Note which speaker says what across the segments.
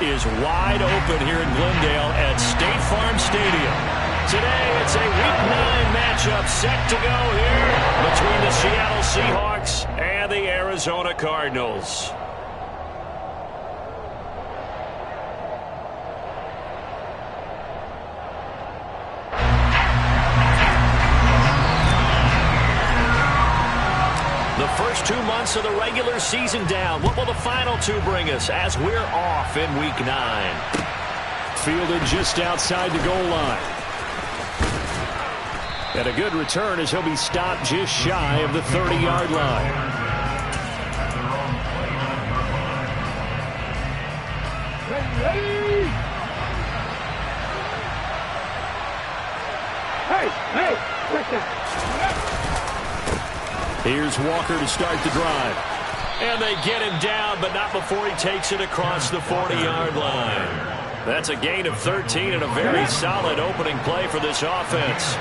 Speaker 1: is wide open here in Glendale at State Farm Stadium. Today, it's a Week 9 matchup set to go here between the Seattle Seahawks and the Arizona Cardinals. The first 2 months of the regular season down. What will the final 2 bring us as we're off in Week 9?
Speaker 2: Fielded just outside the goal line. And a good return as he'll be stopped just shy of the 30-yard line. Here's Walker to start the drive.
Speaker 1: And they get him down, but not before he takes it across the 40-yard line. That's a gain of 13 and a very solid opening play for this offense.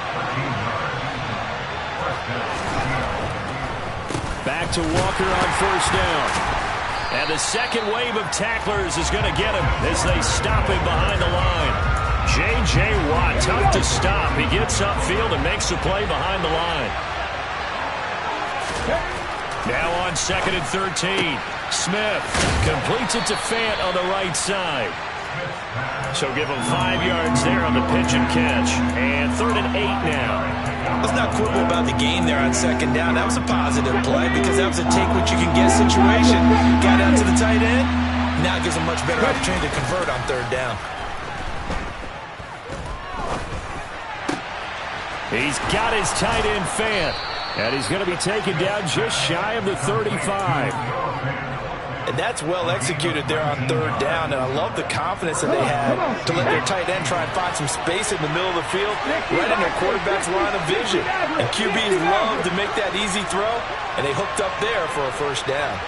Speaker 2: Back to Walker on first down.
Speaker 1: And the second wave of tacklers is going to get him as they stop him behind the line. J.J. Watt, tough to stop. He gets upfield and makes the play behind the line. Now on 2nd and 13. Smith completes it to Fant on the right side. So give him 5 yards there on the pitch and catch. And 3rd and 8 now.
Speaker 3: Let's not quibble about the gain there on 2nd down. That was a positive play because that was a take-what-you-can-get situation. Got out to the tight end. Now it gives him much better opportunity to convert on 3rd down.
Speaker 1: He's got his tight end Fant.
Speaker 2: And he's going to be taken down just shy of the 35.
Speaker 3: And that's well executed there on 3rd down. And I love the confidence that they had to let their tight end try and find some space in the middle of the field, right in their quarterback's line of vision. And QBs love to make that easy throw, and they hooked up there for a first down.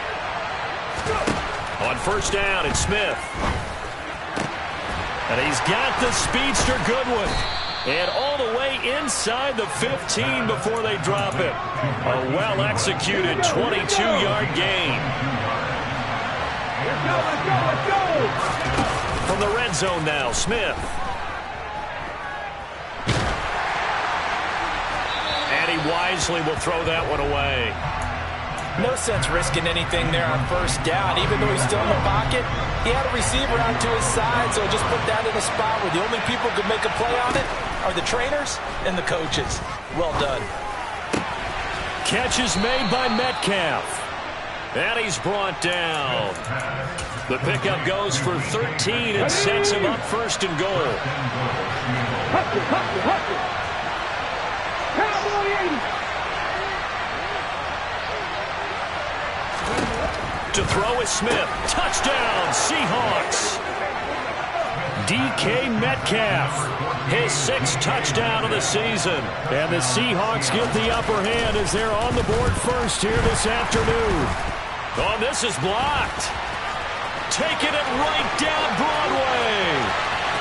Speaker 1: On first down, it's Smith. And he's got the speedster Goodwin. And all the way inside the 15 before they drop it. A well-executed 22-yard gain.
Speaker 4: Let's go.
Speaker 1: From the red zone now, Smith. And he wisely will throw that one away.
Speaker 3: No sense risking anything there on first down. Even though he's still in the pocket, he had a receiver out to his side, so just put that in a spot where the only people who could make a play on it are the trainers and the coaches. Well done.
Speaker 1: Catch is made by Metcalf. And he's brought down. The pickup goes for 13 and sets him up 1st and goal. To throw is Smith. Touchdown, Seahawks. DK Metcalf, his 6th touchdown of the season.
Speaker 2: And the Seahawks get the upper hand as they're on the board first here this afternoon.
Speaker 1: Oh, this is blocked. Taking it right down Broadway.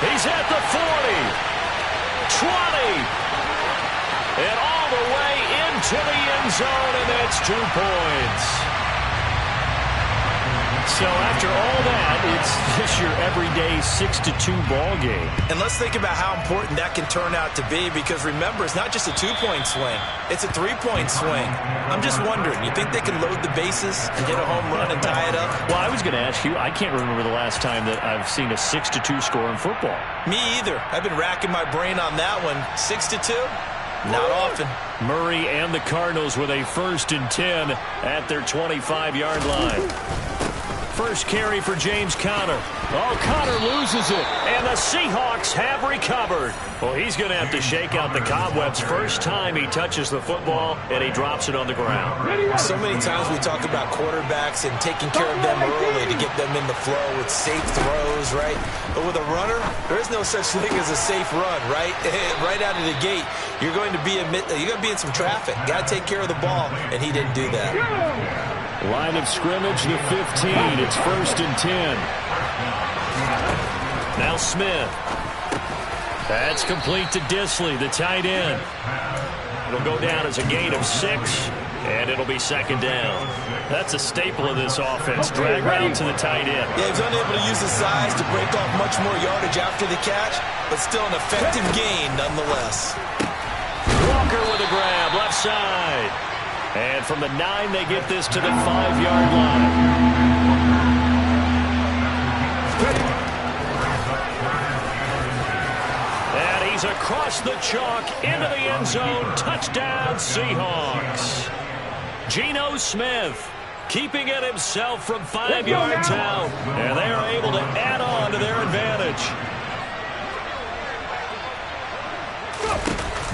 Speaker 1: He's at the 40, 20, and all the way into the end zone, and that's 2 points. So after all that, it's just your everyday 6-2 ball game.
Speaker 3: And let's think about how important that can turn out to be, because remember, it's not just a 2-point swing. It's a 3-point swing. I'm just wondering, you think they can load the bases and hit a home run and tie it up?
Speaker 1: Well, I was going to ask you, I can't remember the last time that I've seen a 6-2 score in football.
Speaker 3: Me either. I've been racking my brain on that one. 6-2? Not often.
Speaker 1: Murray and the Cardinals with a 1st and 10 at their 25-yard line. First carry for James Conner. Oh, Conner loses it. And the Seahawks have recovered. Well, he's going to have to shake out the cobwebs first time he touches the football, and he drops it on the ground.
Speaker 3: So many times we talk about quarterbacks and taking care of them early to get them in the flow with safe throws, right? But with a runner, there is no such thing as a safe run, right? Right out of the gate, you're going to be in some traffic. Got to take care of the ball, and he didn't do that.
Speaker 2: Line of scrimmage, the 15. It's 1st and 10.
Speaker 1: Now Smith. That's complete to Disley, the tight end. It'll go down as a gain of 6. And it'll be second down. That's a staple of this offense. Drag route to the tight end.
Speaker 3: Yeah, he's unable to use his size to break off much more yardage after the catch, but still an effective gain nonetheless.
Speaker 1: Walker with a grab, left side. And from the 9, they get this to the 5-yard line. And he's across the chalk into the end zone. Touchdown, Seahawks. Geno Smith keeping it himself from 5 yards out. And they are able to add on to their advantage.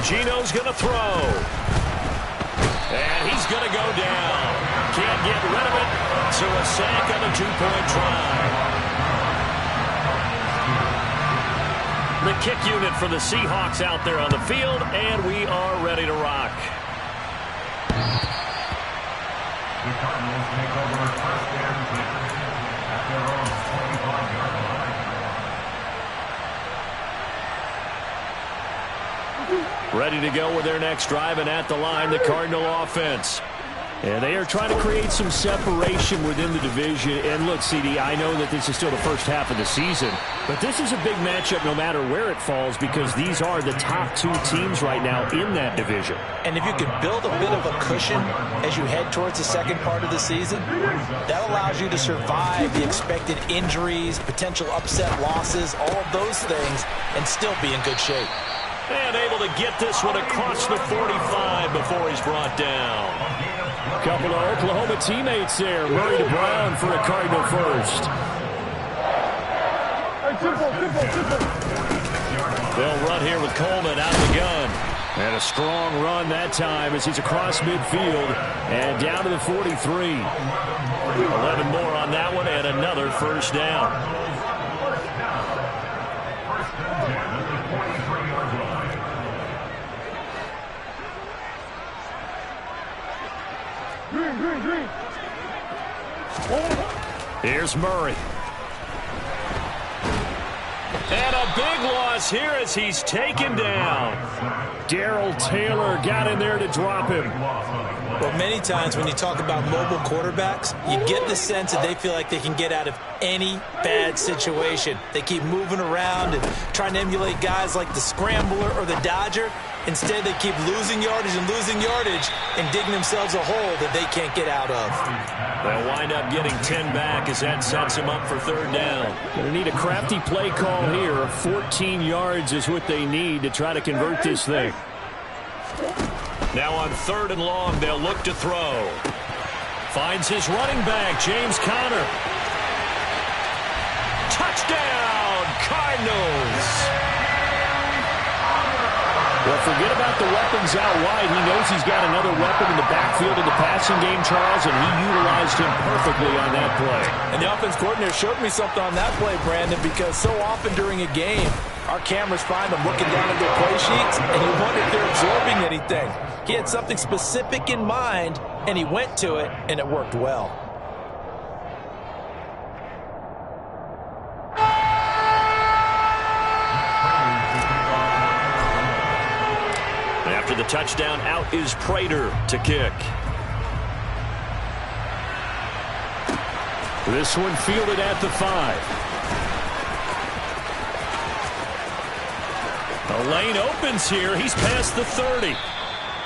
Speaker 1: Geno's going to throw. And he's going to go down. Can't get rid of it. So a sack on a 2-point try. The kick unit for the Seahawks out there on the field, and we are ready to rock.
Speaker 4: The Cardinals take over first and 10 at their own 25-yard line.
Speaker 1: Ready to go with their next drive, and at the line, the Cardinal offense. And they are trying to create some separation within the division. And look, CD, I know that this is still the first half of the season, but this is a big matchup no matter where it falls because these are the top 2 teams right now in that division.
Speaker 3: And if you can build a bit of a cushion as you head towards the second part of the season, that allows you to survive the expected injuries, potential upset losses, all of those things, and still be in good shape.
Speaker 1: And able to get this one across the 45 before he's brought down.
Speaker 2: Couple of Oklahoma teammates there. Murray to Brown for a Cardinal first.
Speaker 1: They'll run here with Coleman out of the gun. And a strong run that time as he's across midfield and down to the 43. 11 more on that one and another first down. Here's Murray. And a big loss here as he's taken down.
Speaker 2: Darrell Taylor got in there to drop him.
Speaker 3: Well, many times when you talk about mobile quarterbacks, you get the sense that they feel like they can get out of any bad situation. They keep moving around and trying to emulate guys like the Scrambler or the Dodger. Instead, they keep losing yardage and digging themselves a hole that they can't get out of.
Speaker 1: They'll wind up getting 10 back as that sets them up for third down.
Speaker 2: Going to need a crafty play call here. 14 yards is what they need to try to convert this thing.
Speaker 1: Now on 3rd and long, they'll look to throw. Finds his running back, James Conner. Touchdown, Cardinals!
Speaker 2: Well, forget about the weapons out wide. He knows he's got another weapon in the backfield of the passing game, Charles, and he utilized him perfectly on that play.
Speaker 3: And the offense coordinator showed me something on that play, Brandon, because so often during a game, our cameras find them looking down at their play sheets, and you wonder if they're absorbing anything. He had something specific in mind, and he went to it, and it worked well.
Speaker 1: After the touchdown, out is Prater to kick.
Speaker 2: This one fielded at the 5.
Speaker 1: The lane opens here. He's past the 30.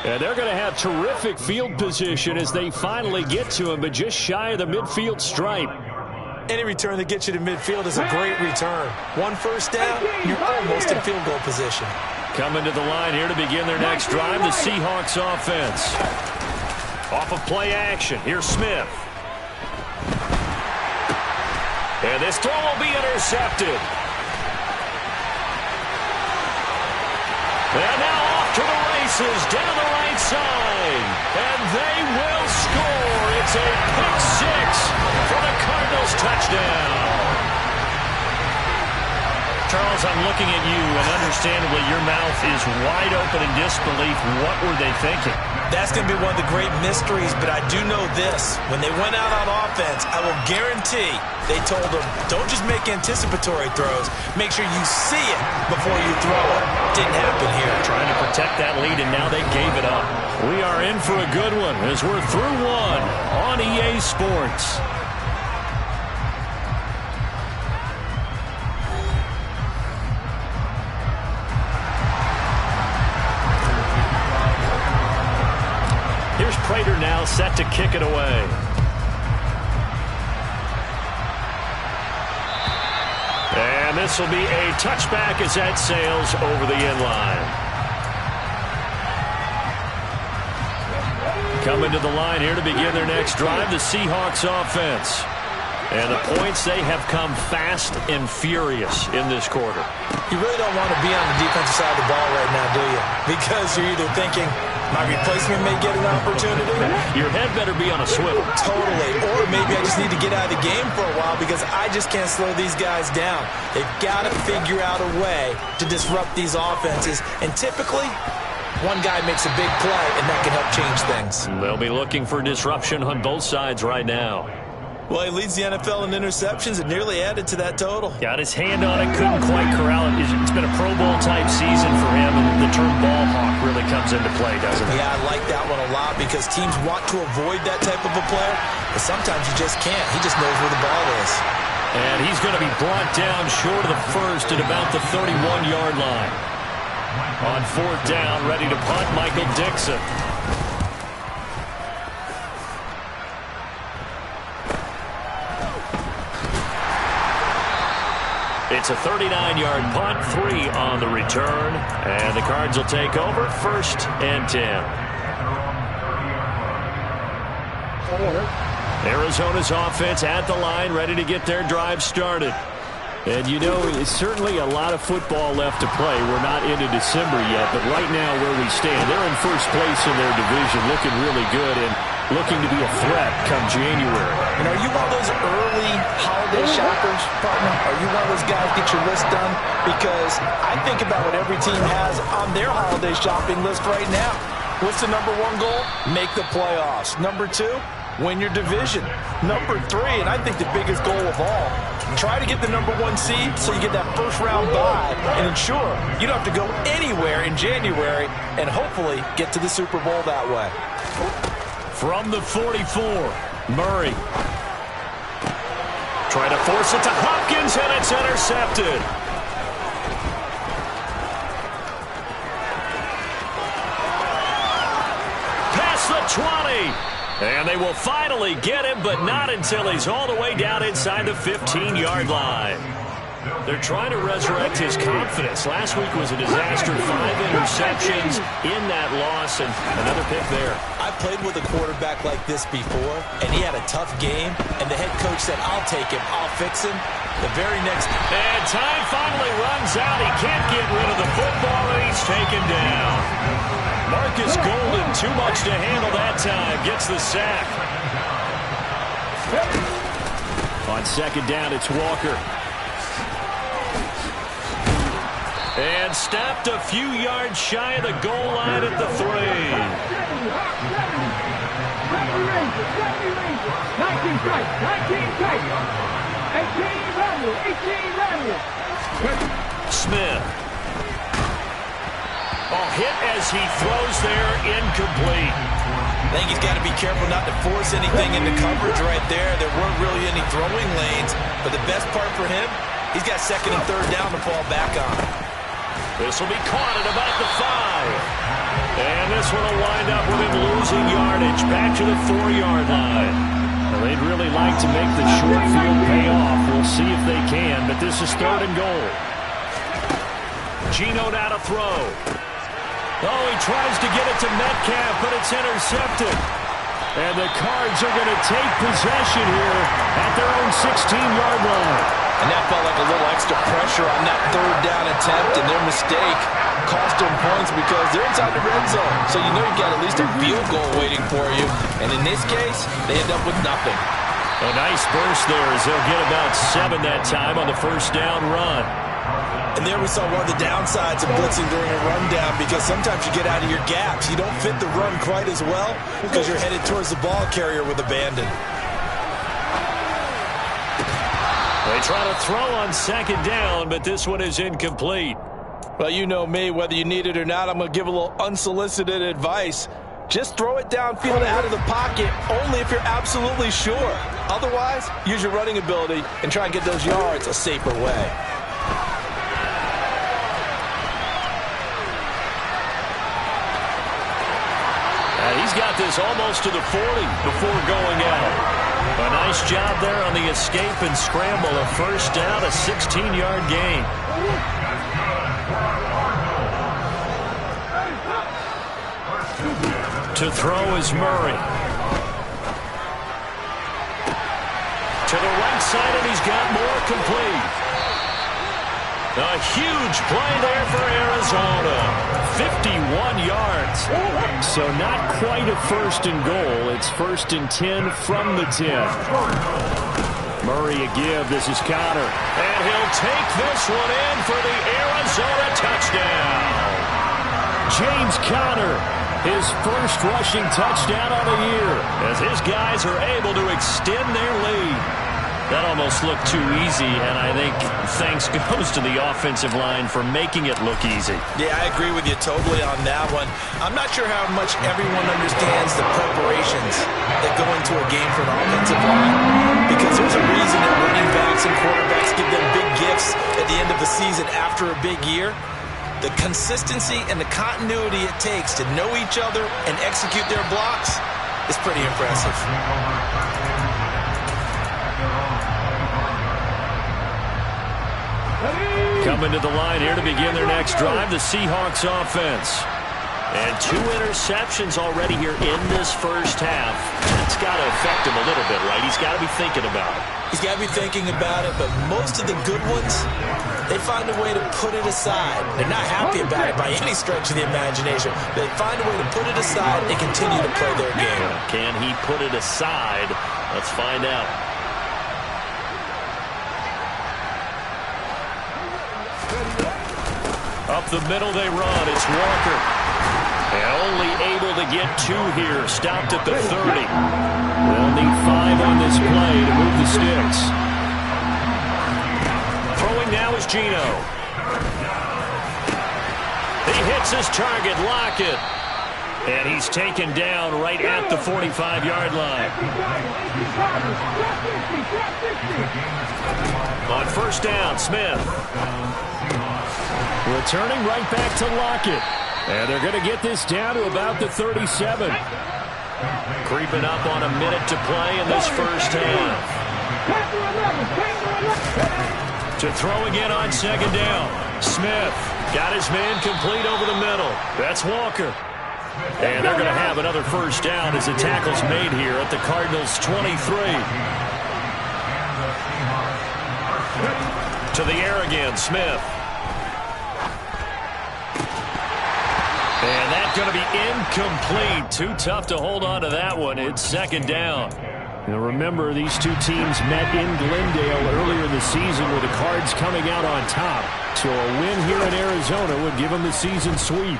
Speaker 2: And they're going to have terrific field position as they finally get to him, but just shy of the midfield stripe.
Speaker 3: Any return that gets you to midfield is a great return. 1 first down, you're almost in field goal position.
Speaker 1: Coming to the line here to begin their next drive, the Seahawks offense. Off of play action, here's Smith. And this throw will be intercepted. And now off to the races, down the right side. And they will score. It's a pick 6 for the Cardinals touchdown. Charles, I'm looking at you, and understandably, your mouth is wide open in disbelief. What were they thinking?
Speaker 3: That's going to be one of the great mysteries, but I do know this. When they went out on offense, I will guarantee they told them, don't just make anticipatory throws. Make sure you see it before you throw it. Didn't happen here.
Speaker 1: Trying to protect that lead, and now they gave it up. We are in for a good one as we're through one on EA Sports. Here's Prater now set to kick it away. And this will be a touchback as that sails over the end line. Coming to the line here to begin their next drive, the Seahawks offense. And the points, they have come fast and furious in this quarter.
Speaker 3: You really don't want to be on the defensive side of the ball right now, do you? Because you're either thinking, my replacement may get an opportunity.
Speaker 1: Your head better be on a swivel.
Speaker 3: Totally. Or maybe I just need to get out of the game for a while because I just can't slow these guys down. They've got to figure out a way to disrupt these offenses. And typically, one guy makes a big play, and that can help change things.
Speaker 1: They'll be looking for disruption on both sides right now.
Speaker 3: Well, he leads the NFL in interceptions and nearly added to that total.
Speaker 1: Got his hand on it, couldn't quite corral it. It's been a Pro Bowl-type season for him, and the term ball hawk really comes into play, doesn't it?
Speaker 3: Yeah, I like that one a lot because teams want to avoid that type of a player, but sometimes you just can't. He just knows where the ball is.
Speaker 1: And he's going to be brought down short of the first at about the 31-yard line. On fourth down, ready to punt, Michael Dixon. It's a 39-yard punt, 3 on the return, and the Cards will take over, 1st and 10. Arizona's offense at the line, ready to get their drive started. And you know, it's certainly a lot of football left to play. We're not into December yet, but right now where we stand, they're in first place in their division, looking really good and looking to be a threat come January.
Speaker 3: And are you one of those early holiday shoppers, partner? Are you one of those guys get your list done? Because I think about what every team has on their holiday shopping list right now. What's the number 1 goal? Make the playoffs. Number 2, win your division. Number 3, and I think the biggest goal of all, try to get the number 1 seed so you get that first round bye and ensure you don't have to go anywhere in January and hopefully get to the Super Bowl that way.
Speaker 1: From the 44, Murray. Try to force it to Hopkins, and it's intercepted. Past the 20. And they will finally get him, but not until he's all the way down inside the 15-yard line. They're trying to resurrect his confidence. Last week was a disaster. 5 interceptions in that loss, and another pick there.
Speaker 3: I played with a quarterback like this before, and he had a tough game, and the head coach said, I'll take him, I'll fix him. The very next...
Speaker 1: And time finally runs out. He can't get rid of the football, and he's taken down. Marcus Golden, too much to handle that time, gets the sack. On second down, it's Walker. And stopped a few yards shy of the goal line at the 3.
Speaker 5: 19 strikes, 19 strikes. 18 value.
Speaker 1: Smith. Oh, hit as he throws there, incomplete.
Speaker 3: I think he's got to be careful not to force anything into coverage right there. There weren't really any throwing lanes, but the best part for him, he's got second and third down to fall back on.
Speaker 1: This will be caught at about the 5. And this one will wind up with him losing yardage back to the 4-yard line. Well, they'd really like to make the short field pay off. We'll see if they can, but this is 3rd and goal. Geno now to throw. Oh, he tries to get it to Metcalf, but it's intercepted. And the Cards are going to take possession here at their own 16-yard line.
Speaker 3: And that felt like a little extra pressure on that third down attempt, and their mistake cost them points because they're inside the red zone. So you know you've got at least a field goal waiting for you. And in this case, they end up with nothing.
Speaker 1: A nice burst there as they'll get about 7 that time on the first down run.
Speaker 3: And there we saw one of the downsides of blitzing during a rundown, because sometimes you get out of your gaps. You don't fit the run quite as well because you're headed towards the ball carrier with abandon.
Speaker 1: They try to throw on second down, but this one is incomplete.
Speaker 3: Well, you know me, whether you need it or not, I'm going to give a little unsolicited advice. Just throw it downfield out of the pocket, only if you're absolutely sure. Otherwise, use your running ability and try and get those yards a safer way.
Speaker 1: He's got this almost to the 40 before going out. A nice job there on the escape and scramble. A first down, a 16-yard gain. To throw is Murray. To the right side, and he's got more complete. A huge play there for Arizona. 51 yards. So not quite a first and goal. It's first and 10 from the 10. Murray a give. This is Connor. And he'll take this one in for the Arizona touchdown. James Conner, his first rushing touchdown on the year, as his guys are able to extend their lead. That almost looked too easy, and I think thanks goes to the offensive line for making it look easy. Yeah, I agree with you totally on that one. I'm not sure how much everyone understands the preparations that go into a game for an offensive line, because there's a reason that running backs and quarterbacks give them big gifts at the end of the season after a big year. The consistency and the continuity it takes to know each other and execute their blocks is pretty impressive. Coming to the line here to begin their next drive, the Seahawks offense. And 2 interceptions already here in this first half. It's got to affect him a little bit, right? He's got to be thinking about it. He's got to be thinking about it, but most of the good ones, they find a way to put it aside. They're not happy about it by any stretch of the imagination. They find a way to put it aside and continue to play their game. Can he put it aside? Let's find out. Up the middle they run. It's Walker. And only able to get 2 here. Stopped at the 30. They'll need 5 on this play to move the sticks. Throwing now is Geno. He hits his target, Lockett. And he's taken down right at the 45-yard line. On first down, Smith. Returning right back to Lockett. And they're going to get this down to about the 37. Creeping up on a minute to play in this first half. To throw again on second down. Smith got his man complete over the middle. That's Walker. And they're going to have another first down as the tackle's made here at the Cardinals' 23. To the air again, Smith. And that's going to be incomplete. Too tough to hold on to that one. It's second down. Now remember, these two teams met in Glendale earlier in the season with the Cards coming out on top. So a win here in Arizona would give them the season sweep.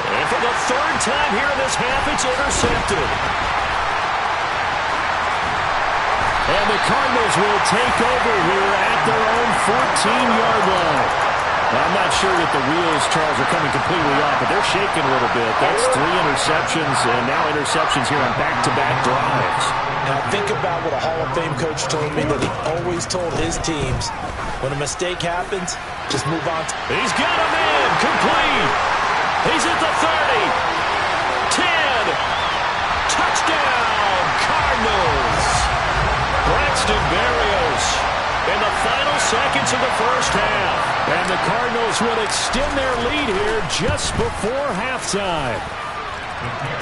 Speaker 1: And for the 3rd time here in this half, it's intercepted. And the Cardinals will take over here at their own 14-yard line. I'm not sure that the wheels, Charles, are coming completely off, but they're shaking a little bit. That's 3 interceptions, and now interceptions here on back-to-back drives. Now think about what a Hall of Fame coach told me, that he always told his teams, when a mistake happens, just move on. He's got a man complete. He's at the 30. 10. Touchdown, Cardinals. Braxton Berrios in the final seconds of the first half. And the Cardinals will extend their lead here just before halftime.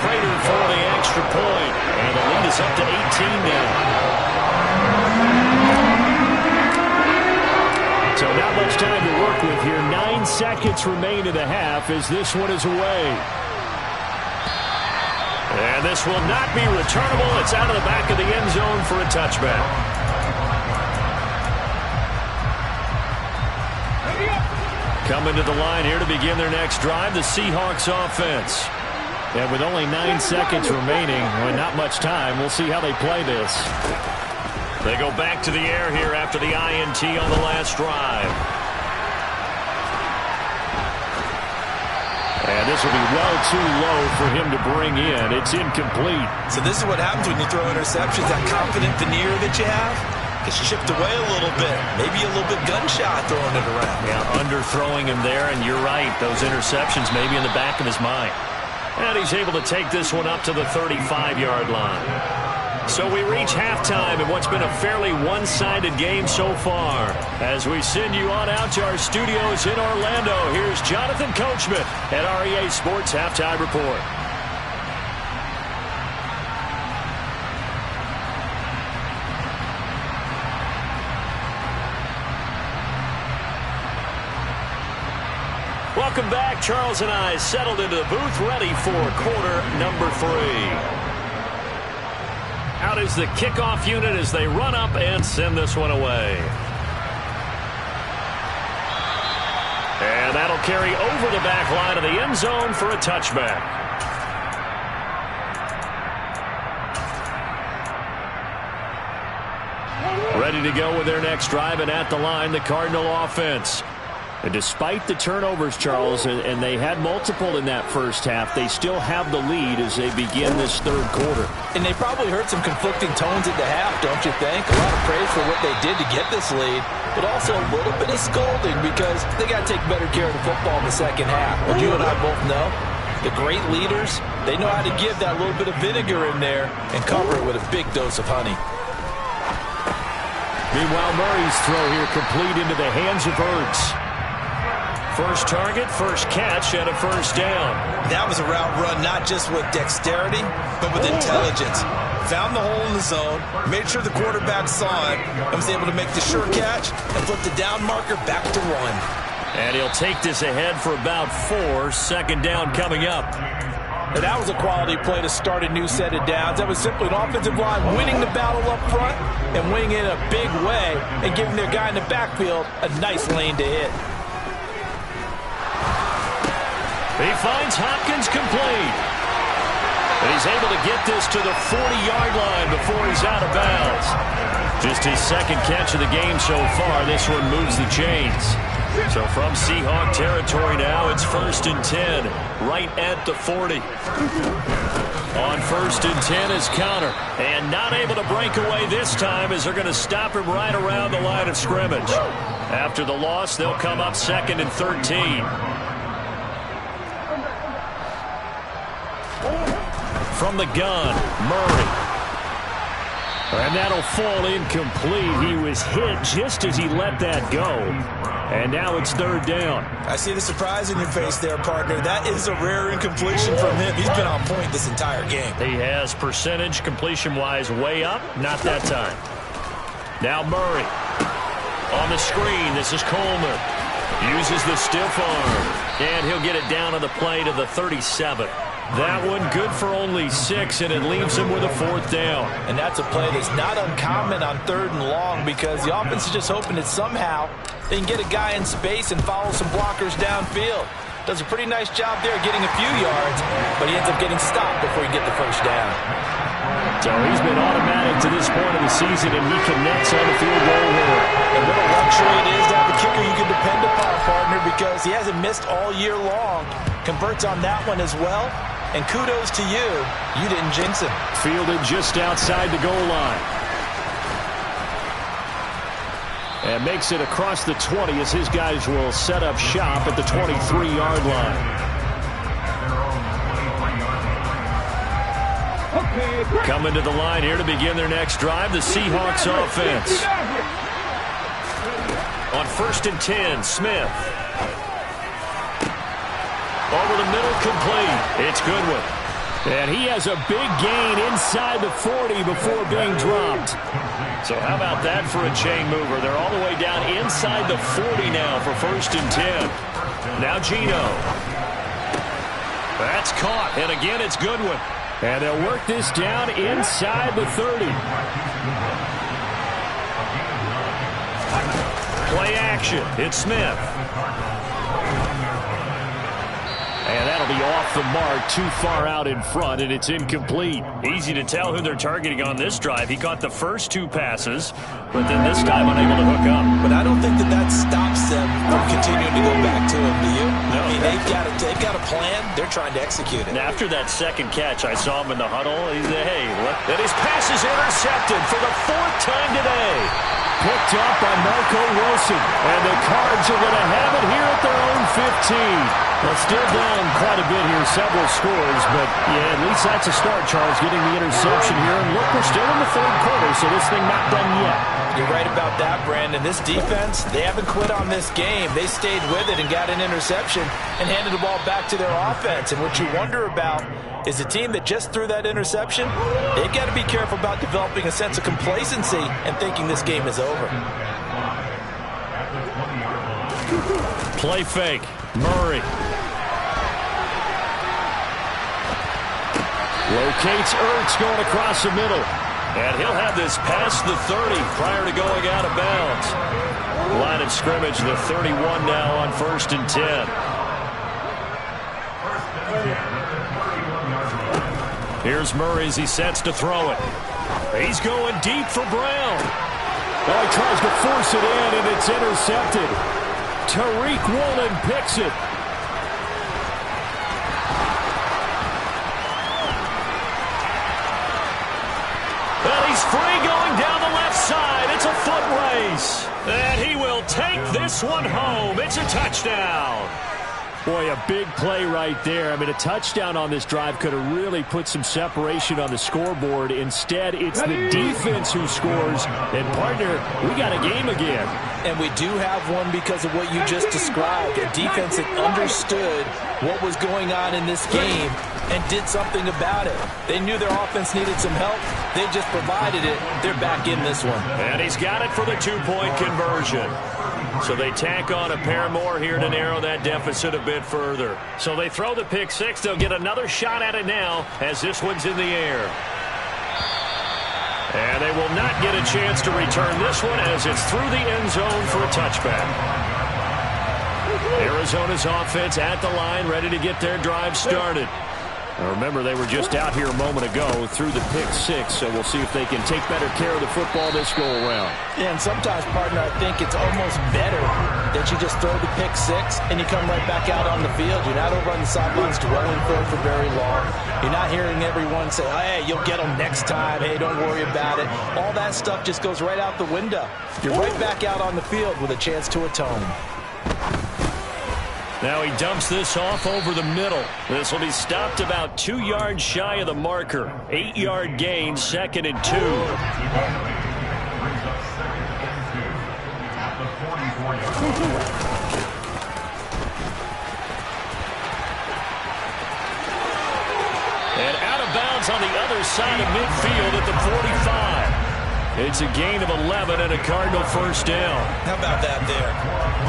Speaker 1: Prater for the extra point. And the lead is up to 18 now. So not much time to work with here. 9 seconds remain in the half as this one is away. And this will not be returnable. It's out of the back of the end zone for a touchback. Coming to the line here to begin their next drive, the Seahawks offense. And with only 9 seconds remaining, well, not much time, we'll see how they play this. They go back to the air here after the INT on the last drive. And this will be well too low for him to bring in. It's incomplete.
Speaker 3: So this is what happens when you throw interceptions. That confident veneer that you have gets chipped away a little bit. Maybe a little bit gunshot throwing it around.
Speaker 1: Yeah, underthrowing him there, and you're right. Those interceptions may be in the back of his mind. And he's able to take this one up to the 35-yard line. So we reach halftime in what's been a fairly one-sided game so far. As we send you on out to our studios in Orlando, here's Jonathan Coachman at REA Sports Halftime Report. Welcome back. Charles and I settled into the booth, ready for quarter number 3. Out is the kickoff unit as they run up and send this one away. And that'll carry over the back line of the end zone for a touchback. Ready to go with their next drive, and at the line, the Cardinal offense. And despite the turnovers, Charles, and they had multiple in that first half, they still have the lead as they begin this third quarter.
Speaker 3: And they probably heard some conflicting tones at the half, don't you think? A lot of praise for what they did to get this lead, but also a little bit of scolding because they got to take better care of the football in the second half. But you and I both know the great leaders, they know how to give that little bit of vinegar in there and cover it with a big dose of honey.
Speaker 1: Meanwhile, Murray's throw here complete into the hands of Ertz. First target, first catch, and a first down.
Speaker 3: That was a route run not just with dexterity, but with intelligence. Found the hole in the zone, made sure the quarterback saw it, and was able to make the sure catch and flip the down marker back to 1.
Speaker 1: And he'll take this ahead for about 4. Second down coming up.
Speaker 3: And that was a quality play to start a new set of downs. That was simply an offensive line winning the battle up front and winning it in a big way and giving their guy in the backfield a nice lane to hit.
Speaker 1: He finds Hopkins complete. And he's able to get this to the 40-yard line before he's out of bounds. Just his second catch of the game so far. This one moves the chains. So from Seahawk territory now, it's 1st and 10, right at the 40. On 1st and 10 is Counter. And not able to break away this time as they're going to stop him right around the line of scrimmage. After the loss, they'll come up 2nd and 13. From the gun, Murray. And that'll fall incomplete. He was hit just as he let that go. And now it's 3rd down.
Speaker 3: I see the surprise in your face there, partner. That is a rare incompletion from him. He's been on point this entire game.
Speaker 1: He has percentage completion-wise way up. Not that time. Now Murray. On the screen, this is Coleman. Uses the stiff arm. And he'll get it down on the play to the 37. That one good for only 6, and it leaves him with a 4th down.
Speaker 3: And that's a play that's not uncommon on 3rd and long because the offense is just hoping that somehow they can get a guy in space and follow some blockers downfield. Does a pretty nice job there getting a few yards, but he ends up getting stopped before he gets the first down.
Speaker 1: So he's been automatic to this point of the season, and he connects on the field goal winner.
Speaker 3: And what a luxury it is to have a kicker you can depend upon, partner, because he hasn't missed all year long. Converts on that one as well. And kudos to you. You didn't jinx him.
Speaker 1: Fielded just outside the goal line. And makes it across the 20 as his guys will set up shop at the 23-yard line. Coming to the line here to begin their next drive, the Seahawks offense. On 1st and 10, Smith. Over the middle, complete. It's Goodwin. And he has a big gain inside the 40 before being dropped. So how about that for a chain mover? They're all the way down inside the 40 now for 1st and 10. Now Gino. That's caught. And again, it's Goodwin. And they'll work this down inside the 30. Play action. It's Smith.
Speaker 2: And that'll be off the mark, too far out in front, and it's incomplete.
Speaker 1: Easy to tell who they're targeting on this drive. He caught the first 2 passes, but then this time unable to hook up.
Speaker 3: But I don't think that stops them from continuing to go back to him, do you?
Speaker 1: No.
Speaker 3: I mean, they've got a plan. They're trying to execute it.
Speaker 1: And after that second catch, I saw him in the huddle. He said, hey, look. And his pass is intercepted for the 4th time today.
Speaker 2: Picked up by Marco Wilson. And the Cards are going to have it here at their own 15. Well, still down quite a bit here, several scores, but yeah, at least that's a start, Charles, getting the interception here. And look, we're still in the 3rd quarter, so this thing not done yet.
Speaker 3: You're right about that, Brandon. This defense, they haven't quit on this game. They stayed with it and got an interception and handed the ball back to their offense. And what you wonder about is a team that just threw that interception, they've got to be careful about developing a sense of complacency and thinking this game is over.
Speaker 1: Play fake. Murray.
Speaker 2: Locates Ertz going across the middle.
Speaker 1: And he'll have this past the 30 prior to going out of bounds. Line of scrimmage, the 31 now on 1st and 10. Here's Murray as he sets to throw it. He's going deep for Brown.
Speaker 2: Oh, he tries to force it in, and it's intercepted. Tariq Woolen picks it.
Speaker 1: Well, he's free going down the left side. It's a foot race. And he will take this one home. It's a touchdown.
Speaker 2: Boy, a big play right there. I mean, a touchdown on this drive could have really put some separation on the scoreboard. Instead, it's the defense who scores. And, partner, we got a game again.
Speaker 3: And we do have one because of what you just described. A defense that understood what was going on in this game and did something about it. They knew their offense needed some help. They just provided it. They're back in this one.
Speaker 1: And he's got it for the 2-point conversion. So they tack on a pair more here to narrow that deficit a bit further. So they throw the pick 6. They'll get another shot at it now as this one's in the air. And they will not get a chance to return this one as it's through the end zone for a touchback. Arizona's offense at the line, ready to get their drive started. Now remember, they were just out here a moment ago through the pick 6, so we'll see if they can take better care of the football this go-around.
Speaker 3: Yeah, and sometimes, partner, I think it's almost better that you just throw the pick 6 and you come right back out on the field. You're not over on the sidelines dwelling for very long. You're not hearing everyone say, hey, you'll get them next time. Hey, don't worry about it. All that stuff just goes right out the window. You're right back out on the field with a chance to atone.
Speaker 1: Now he dumps this off over the middle. This will be stopped about 2 yards shy of the marker. 8-yard gain, 2nd and 2. And out of bounds on the other side of midfield at the 45. It's a gain of 11 and a Cardinal first down.
Speaker 3: How about that there?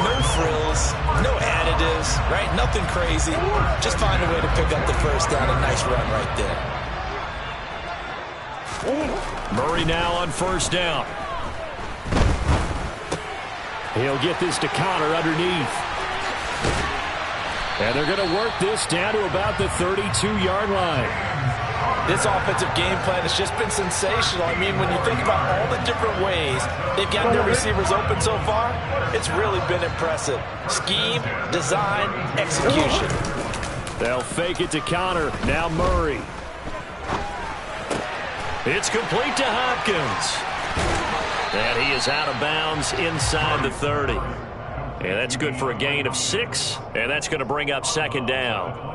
Speaker 3: No frills, no additives, right? Nothing crazy. Just find a way to pick up the first down. A nice run right there.
Speaker 1: Murray now on first down.
Speaker 2: He'll get this to Connor underneath. And they're going to work this down to about the 32-yard line.
Speaker 3: This offensive game plan has just been sensational. I mean, when you think about all the different ways they've gotten their receivers open so far, it's really been impressive. Scheme, design, execution.
Speaker 2: They'll fake it to Connor. Now Murray.
Speaker 1: It's complete to Hopkins. And he is out of bounds inside the 30. And that's good for a gain of 6. And that's going to bring up 2nd down.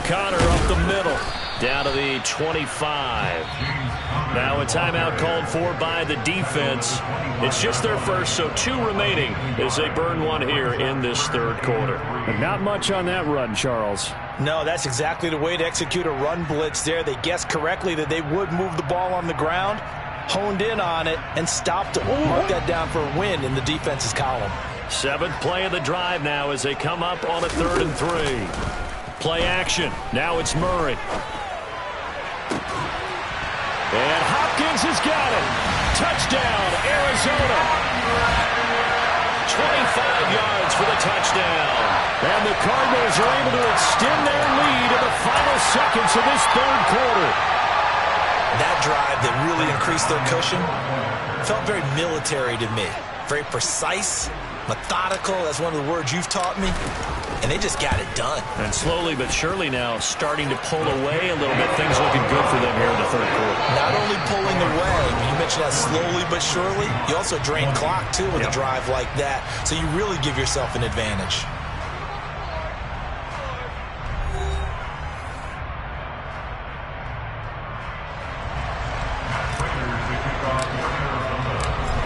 Speaker 1: Connor up the middle, down to the 25. Now a timeout called for by the defense. It's just their first, so 2 remaining as they burn one here in this 3rd quarter.
Speaker 2: But not much on that run, Charles.
Speaker 3: No, that's exactly the way to execute a run blitz there. They guessed correctly that they would move the ball on the ground, honed in on it, and stopped to mark that down for a win in the defense's column.
Speaker 1: 7th play of the drive now as they come up on a 3rd and 3. Play action. Now it's Murray.
Speaker 2: And Hopkins has got it. Touchdown, Arizona.
Speaker 1: 25 yards for the touchdown.
Speaker 2: And the Cardinals are able to extend their lead in the final seconds of this third quarter.
Speaker 3: That drive that really increased their cushion felt very military to me. Very precise, methodical. That's one of the words you've taught me. And they just got it done.
Speaker 1: And slowly but surely now starting to pull away a little bit. Things looking good for them here in the third quarter.
Speaker 3: Not only pulling away, you mentioned that slowly but surely, you also drain clock, too, with a drive like that. So you really give yourself an advantage.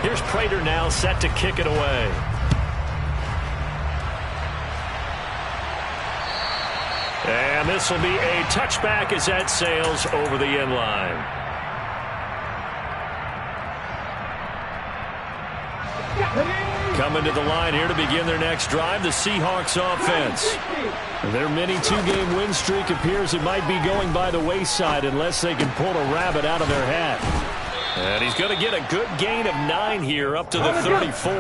Speaker 1: Here's Prater now set to kick it away. And this will be a touchback as that sails over the end line. Coming to the line here to begin their next drive, the Seahawks offense. Their mini two-game win streak appears it might be going by the wayside unless they can pull a rabbit out of their hat. And he's going to get a good gain of 9 here up to the 34.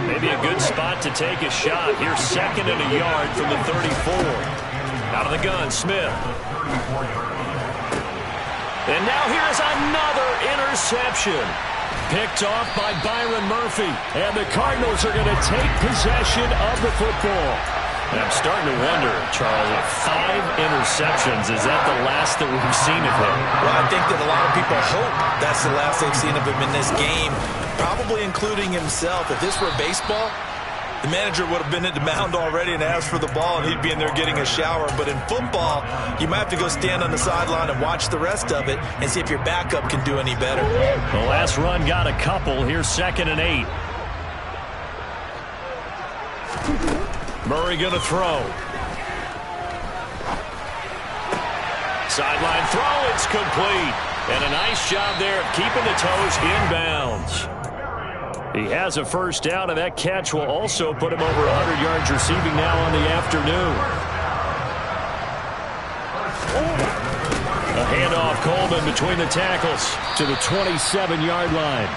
Speaker 1: Maybe a good spot to take a shot. Here's 2nd and a yard from the 34. Out of the gun, Smith. And now here's another interception. Picked off by Byron Murphy. And the Cardinals are going to take possession of the football. And I'm starting to wonder, Charles, if 5 interceptions, is that the last that we've seen of him?
Speaker 3: Well, I think that a lot of people hope that's the last they've seen of him in this game, probably including himself. If this were baseball, the manager would have been at the mound already and asked for the ball, and he'd be in there getting a shower. But in football, you might have to go stand on the sideline and watch the rest of it and see if your backup can do any better.
Speaker 1: The last run got a couple. Here's 2nd and 8. Murray going to throw. Sideline throw, it's complete. And a nice job there of keeping the toes inbounds. He has a first down, and that catch will also put him over 100 yards receiving now on the afternoon. A handoff, Coleman between the tackles to the 27-yard line.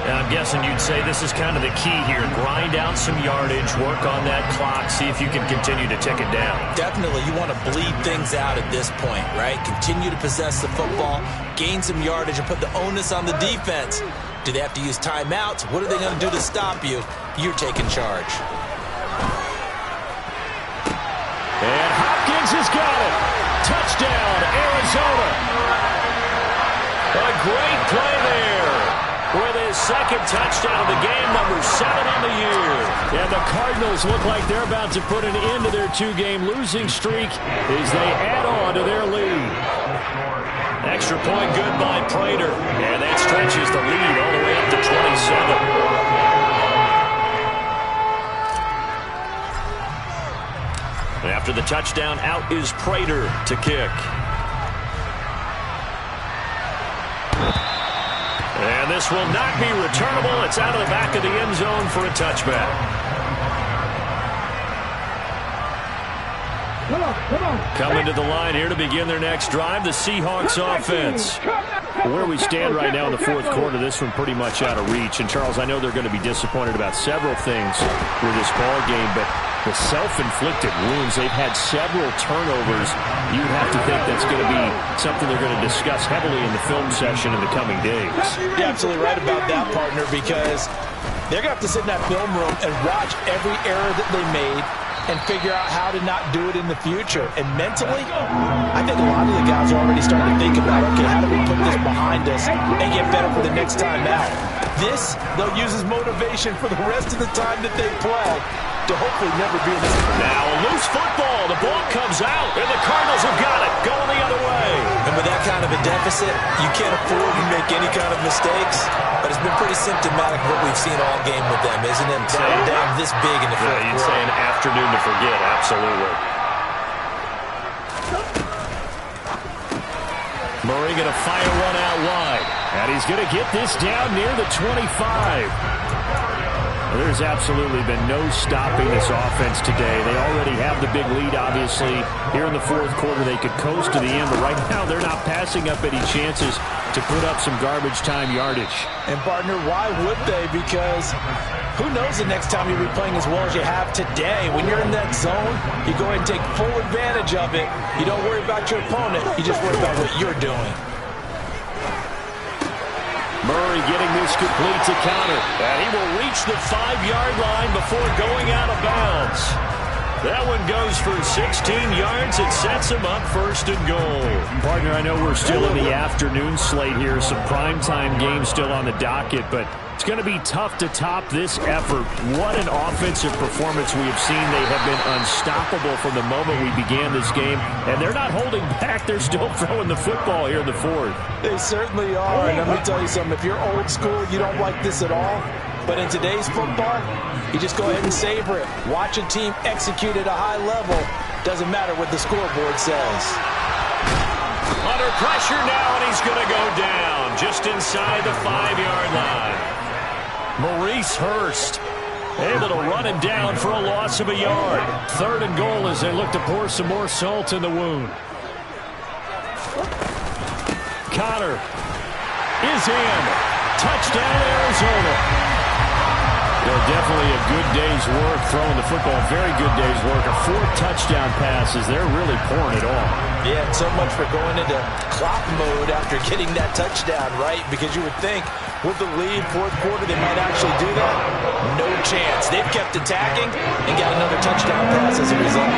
Speaker 1: And I'm guessing you'd say this is kind of the key here. Grind out some yardage, work on that clock, see if you can continue to tick it down.
Speaker 3: Definitely, you want to bleed things out at this point, right? Continue to possess the football, gain some yardage, and put the onus on the defense. Do they have to use timeouts? What are they going to do to stop you? You're taking charge.
Speaker 2: And Hopkins has got it. Touchdown, Arizona. A great play there. With his 2nd touchdown of the game, number 7 on the year. And the Cardinals look like they're about to put an end to their 2-game losing streak as they add on to their lead.
Speaker 1: Extra point good by Prater. And that stretches the lead all the way up to 27. After the touchdown, out is Prater to kick. And this will not be returnable. It's out of the back of the end zone for a touchback. Coming to the line here to begin their next drive, the Seahawks offense.
Speaker 2: Where we stand right now in the fourth quarter, this one pretty much out of reach. And, Charles, I know they're going to be disappointed about several things with this ball game, but the self-inflicted wounds, they've had several turnovers. You'd have to think that's going to be something they're going to discuss heavily in the film session in the coming days.
Speaker 3: You're absolutely right about that, partner, because they're going to have to sit in that film room and watch every error that they made and figure out how to not do it in the future. And mentally, I think a lot of the guys are already starting to think about, okay, how do we put this behind us and get better for the next time out? This, they'll use as motivation for the rest of the time that they play to hopefully never be in this.
Speaker 1: Now a loose football. The ball comes out, and the Cardinals have got it. Going the other way.
Speaker 3: And with that kind of a deficit, you can't afford to make any kind of mistakes. But it's been pretty symptomatic of what we've seen all game with them, isn't it? Down this big in the fourth quarter.
Speaker 1: You'd say an afternoon to forget, absolutely.
Speaker 2: Murray going to fire one out wide. And he's going to get this down near the 25. There's absolutely been no stopping this offense today. They already have the big lead, obviously. Here in the fourth quarter, they could coast to the end, but right now they're not passing up any chances to put up some garbage time yardage.
Speaker 3: And, partner, why would they? Because who knows the next time you'll be playing as well as you have today. When you're in that zone, you go ahead and take full advantage of it. You don't worry about your opponent. You just worry about what you're doing.
Speaker 1: Murray getting this complete to counter. And he will reach the 5-yard line before going out of bounds. That one goes for 16 yards. It sets him up first and goal.
Speaker 2: Partner, I know we're still in the afternoon slate here. Some primetime games still on the docket, but it's going to be tough to top this effort. What an offensive performance we have seen. They have been unstoppable from the moment we began this game, and they're not holding back. They're still throwing the football here in the fourth.
Speaker 3: They certainly are, and let me tell you something. If you're old school, you don't like this at all. But in today's football, you just go ahead and savor it. Watch a team execute at a high level. Doesn't matter what the scoreboard says.
Speaker 1: Under pressure now, and he's going to go down just inside the 5-yard line. Maurice Hurst able to run him down for a loss of a yard. 3rd and goal as they look to pour some more salt in the wound. Connor is in. Touchdown, Arizona.
Speaker 2: Definitely a good day's work throwing the football. Very good day's work. 4 touchdown passes. They're really pouring it on.
Speaker 3: Yeah, so much for going into clock mode after getting that touchdown, right? Because you would think with the lead, fourth quarter, they might actually do that. No chance. They've kept attacking and got another touchdown pass as a result.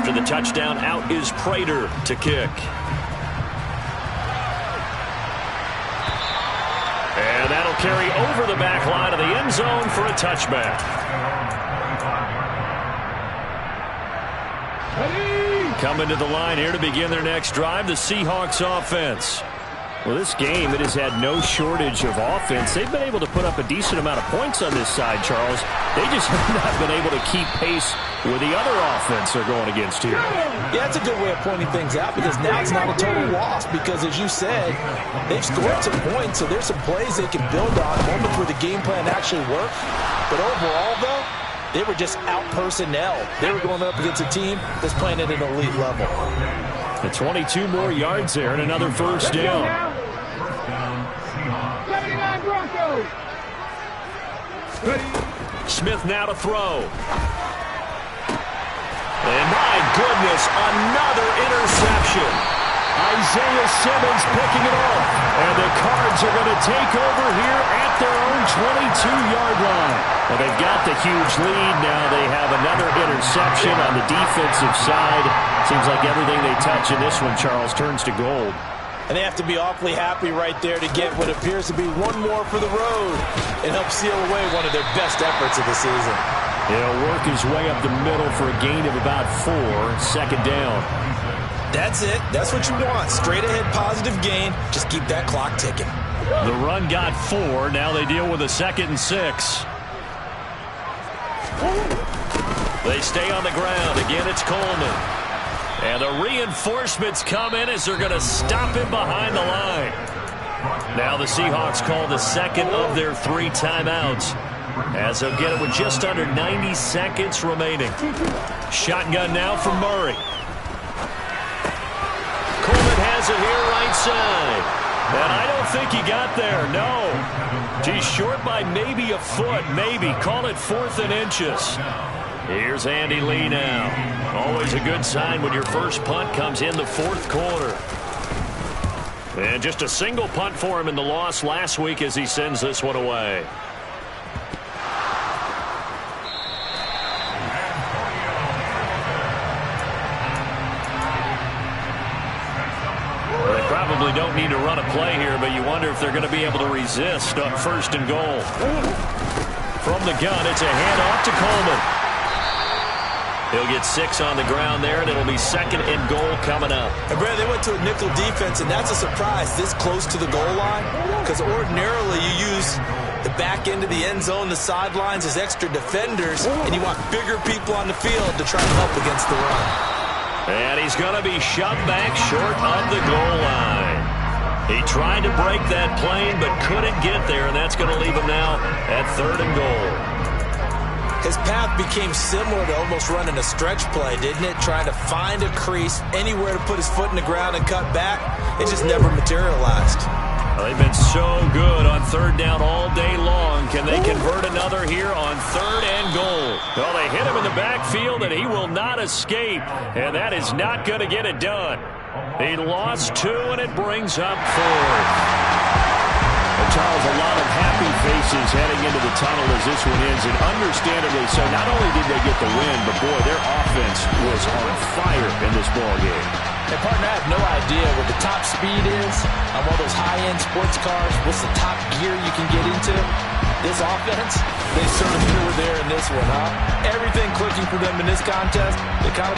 Speaker 1: The touchdown, out is Prater to kick. And that'll carry over the back line of the end zone for a touchback. Coming to the line here to begin their next drive, the Seahawks offense.
Speaker 2: Well, this game, it has had no shortage of offense. They've been able to put up a decent amount of points on this side, Charles. They just have not been able to keep pace with the other offense they're going against here.
Speaker 3: Yeah, that's a good way of pointing things out because now it's not a total loss because, as you said, they've scored some points, so there's some plays they can build on, moments where the game plan actually worked. But overall, though, they were just out personnel. They were going up against a team that's playing at an elite level.
Speaker 2: The 22 more yards there and another first down.
Speaker 5: 79 Broncos.
Speaker 1: Smith now to throw. And my goodness, another interception.
Speaker 2: Isaiah Simmons picking it off. And the Cards are going to take over here at their own 22-yard line. Well, they've got the huge lead. Now they have another interception on the defensive side. Seems like everything they touch in this one, Charles, turns to gold.
Speaker 3: And they have to be awfully happy right there to get what appears to be one more for the road and help seal away one of their best efforts of the season.
Speaker 2: He'll work his way up the middle for a gain of about 4. 2nd down.
Speaker 3: That's it. That's what you want. Straight ahead positive gain. Just keep that clock ticking.
Speaker 1: The run got 4. Now they deal with a 2nd and 6. They stay on the ground. Again, it's Coleman. And the reinforcements come in as they're going to stop him behind the line. Now the Seahawks call the second of their 3 timeouts as they'll get it with just under 90 seconds remaining. Shotgun now from Murray. Coleman has it here right side. And I don't think he got there, no. He's short by maybe a foot, maybe. Call it 4th and inches. Here's Andy Lee now. Always a good sign when your first punt comes in the 4th quarter. And just a single punt for him in the loss last week as he sends this one away. They probably don't need to run a play here, but you wonder if they're going to be able to resist on 1st and goal. From the gun, it's a handoff to Coleman. He'll get 6 on the ground there, and it'll be 2nd and goal coming up.
Speaker 3: And, Brad, they went to a nickel defense, and that's a surprise this close to the goal line because ordinarily you use The back end of the end zone, the sidelines, there's extra defenders, and you want bigger people on the field to try to help against the run.
Speaker 1: And he's going to be shoved back short of the goal line. He tried to break that plane but couldn't get there, and that's going to leave him now at 3rd and goal.
Speaker 3: His path became similar to almost running a stretch play, didn't it? Trying to find a crease, anywhere to put his foot in the ground and cut back. It just never materialized.
Speaker 1: Well, they've been so good on 3rd down all day long. Can they convert another here on 3rd and goal? Well, they hit him in the backfield, and he will not escape. And that is not going to get it done. He lost 2, and it brings up 4th.
Speaker 2: Charles, a lot of happy faces heading into the tunnel as this one ends, and understandably so. Not only did they get the win, but, boy, their offense was on fire in this ballgame.
Speaker 3: Hey, partner, I have no idea what the top speed is on one of those high-end sports cars. What's the top gear you can get into? This offense, they certainly were there in this one, huh? Everything clicking for them in this contest. They kind of